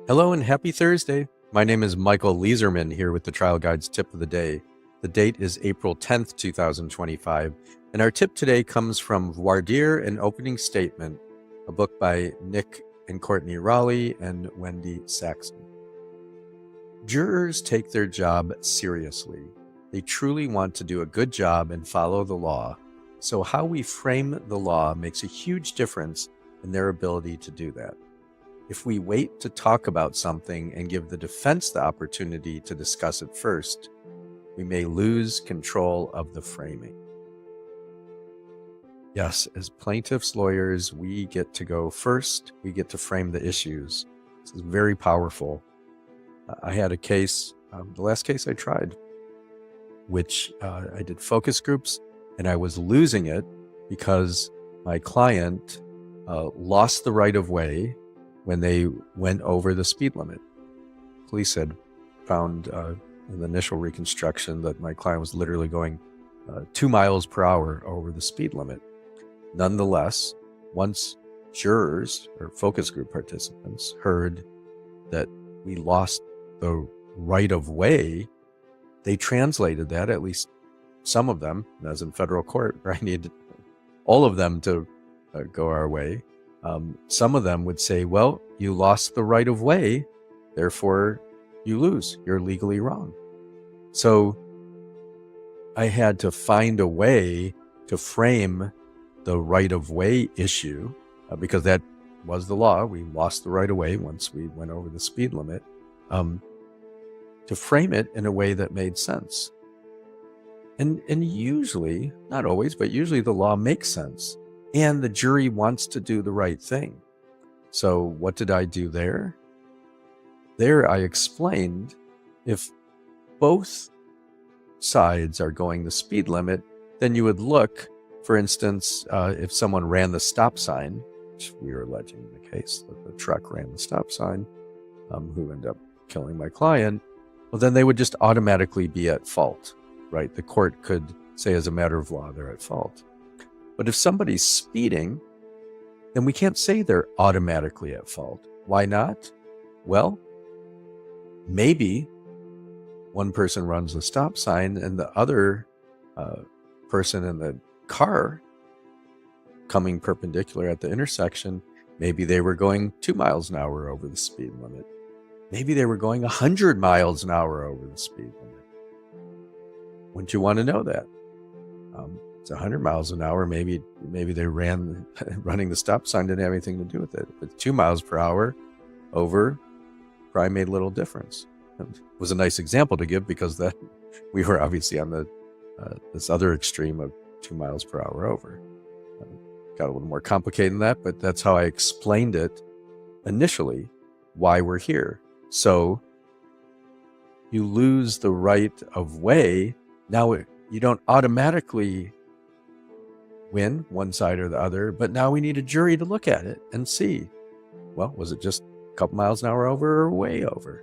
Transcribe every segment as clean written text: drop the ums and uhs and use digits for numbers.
Hello and happy Thursday. My name is Michael Leeserman here with the Trial Guide's Tip of the Day. The date is April 10th, 2025, and our tip today comes from Voir dire, an opening statement, a book by Nick and Courtney Raleigh and Wendy Saxon. Jurors take their job seriously. They truly want to do a good job and follow the law, so how we frame the law makes a huge difference in their ability to do that. If we wait to talk about something and give the defense the opportunity to discuss it first, we may lose control of the framing. Yes, as plaintiffs' lawyers, we get to go first. We get to frame the issues. This is very powerful. I had a case, the last case I tried, which I did focus groups, and I was losing it because my client lost the right of way when they went over the speed limit. Police had found in the initial reconstruction that my client was literally going 2 miles per hour over the speed limit. Nonetheless, once jurors or focus group participants heard that we lost the right of way, they translated that, at least some of them, as in federal court, where I needed all of them to go our way. Some of them would say, well, you lost the right of way, therefore you lose. You're legally wrong. So I had to find a way to frame the right of way issue because that was the law. We lost the right of way once we went over the speed limit, to frame it in a way that made sense. And usually, not always, but usually the law makes sense. And the jury wants to do the right thing. So what did I do there? There I explained if both sides are going the speed limit, then you would look, for instance, if someone ran the stop sign, which we were alleging in the case, that the truck ran the stop sign, who ended up killing my client, well, then they would just automatically be at fault, right? The court could say as a matter of law, they're at fault. But if somebody's speeding, then we can't say they're automatically at fault. Why not? Well, maybe one person runs the stop sign and the other person in the car coming perpendicular at the intersection, maybe they were going 2 miles an hour over the speed limit. Maybe they were going 100 miles an hour over the speed limit. Wouldn't you want to know that? It's 100 miles an hour. Maybe they running the stop sign didn't have anything to do with it. But 2 miles per hour over probably made little difference. It was a nice example to give because that we were obviously on the this other extreme of 2 miles per hour over. Got a little more complicated than that, but that's how I explained it initially, why we're here. So you lose the right of way. Now you don't automatically win one side or the other, but now we need a jury to look at it and see, well, was it just a couple miles an hour over or way over?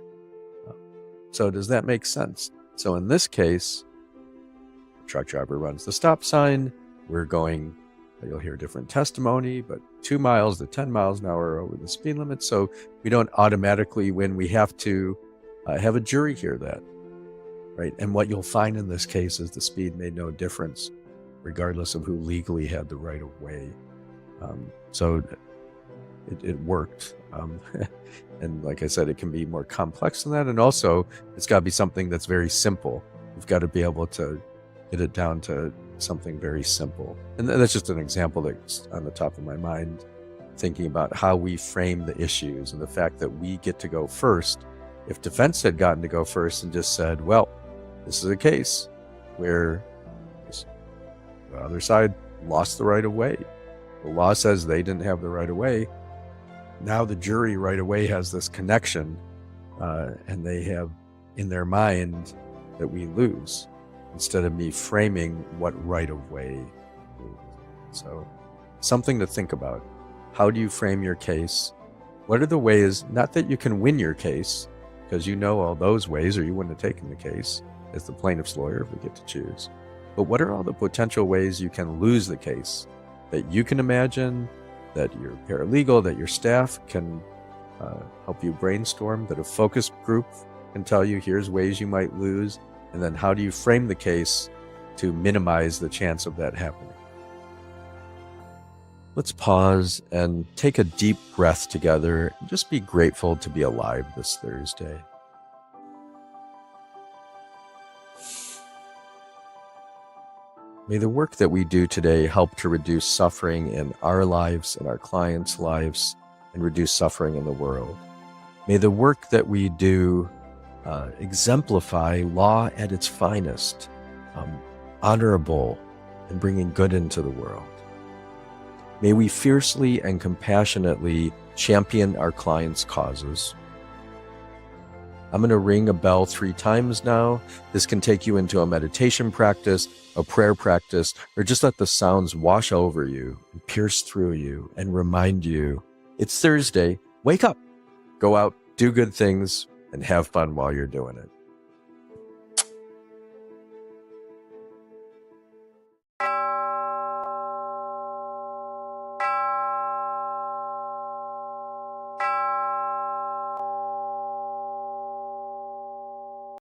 So does that make sense? So in this case, the truck driver runs the stop sign. We're going, you'll hear different testimony, but 2 miles to 10 miles an hour over the speed limit. So we don't automatically win. We have to have a jury hear that, right? And what you'll find in this case is the speed made no difference, regardless of who legally had the right of way. So it worked. And like I said, it can be more complex than that. And also, it's got to be something that's very simple. You've got to be able to get it down to something very simple. And that's just an example that's on the top of my mind, thinking about how we frame the issues and the fact that we get to go first. If defense had gotten to go first and just said, well, this is a case where the other side lost the right of way. The law says they didn't have the right of way. Now the jury right away has this connection, and they have in their mind that we lose, instead of me framing what right of way is. So something to think about. How do you frame your case? What are the ways, not that you can win your case, because you know all those ways or you wouldn't have taken the case as the plaintiff's lawyer if we get to choose. But what are all the potential ways you can lose the case that you can imagine, that your paralegal, that your staff can help you brainstorm, but a focus group can tell you here's ways you might lose, and then how do you frame the case to minimize the chance of that happening. Let's pause and take a deep breath together and just be grateful to be alive this Thursday. May the work that we do today help to reduce suffering in our lives, in our clients' lives, and reduce suffering in the world. May the work that we do exemplify law at its finest, honorable, and bringing good into the world. May we fiercely and compassionately champion our clients' causes. I'm going to ring a bell 3 times now. This can take you into a meditation practice, a prayer practice, or just let the sounds wash over you and pierce through you and remind you it's Thursday. Wake up, go out, do good things, and have fun while you're doing it.